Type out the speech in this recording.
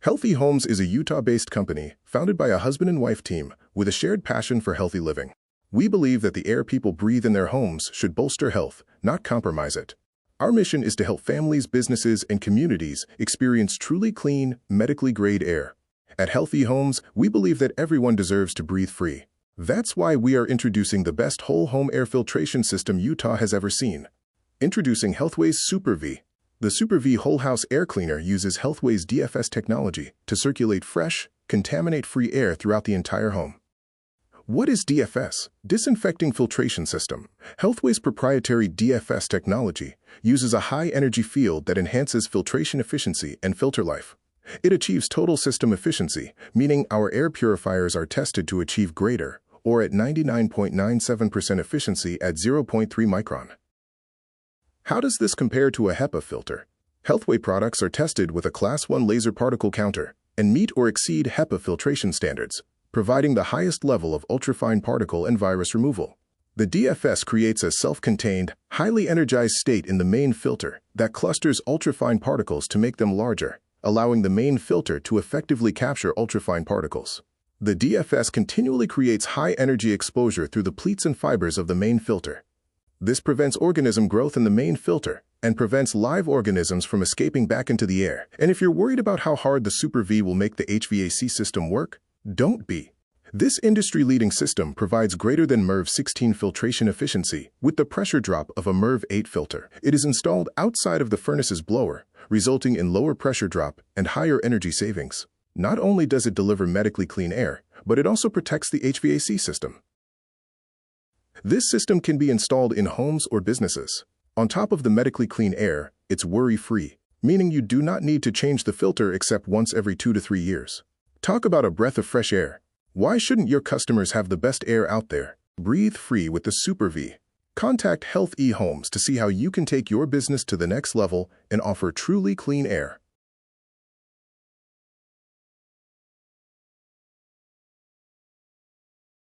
Healthy Homes is a Utah-based company founded by a husband and wife team with a shared passion for healthy living. We believe that the air people breathe in their homes should bolster health, not compromise it. Our mission is to help families, businesses, and communities experience truly clean, medically grade air. At Healthy Homes, we believe that everyone deserves to breathe free. That's why we are introducing the best whole home air filtration system Utah has ever seen. Introducing Healthway's SuperV. The SuperV Whole-House air cleaner uses Healthway's DFS technology to circulate fresh, contaminate-free air throughout the entire home. What is DFS? Disinfecting Filtration System. Healthway's proprietary DFS technology uses a high-energy field that enhances filtration efficiency and filter life. It achieves total system efficiency, meaning our air purifiers are tested to achieve greater, or at 99.97% efficiency at 0.3 micron. How does this compare to a HEPA filter? Healthway products are tested with a Class 1 laser particle counter and meet or exceed HEPA filtration standards, providing the highest level of ultrafine particle and virus removal. The DFS creates a self-contained, highly energized state in the main filter that clusters ultrafine particles to make them larger, allowing the main filter to effectively capture ultrafine particles. The DFS continually creates high-energy exposure through the pleats and fibers of the main filter. This prevents organism growth in the main filter and prevents live organisms from escaping back into the air. And if you're worried about how hard the SuperV will make the HVAC system work, don't be. This industry-leading system provides greater than MERV 16 filtration efficiency with the pressure drop of a MERV 8 filter. It is installed outside of the furnace's blower, resulting in lower pressure drop and higher energy savings. Not only does it deliver medically clean air, but it also protects the HVAC system. This system can be installed in homes or businesses. On top of the medically clean air, it's worry-free, meaning you do not need to change the filter except once every 2 to 3 years. Talk about a breath of fresh air. Why shouldn't your customers have the best air out there? Breathe free with the SuperV. Contact Healthy Homes to see how you can take your business to the next level and offer truly clean air.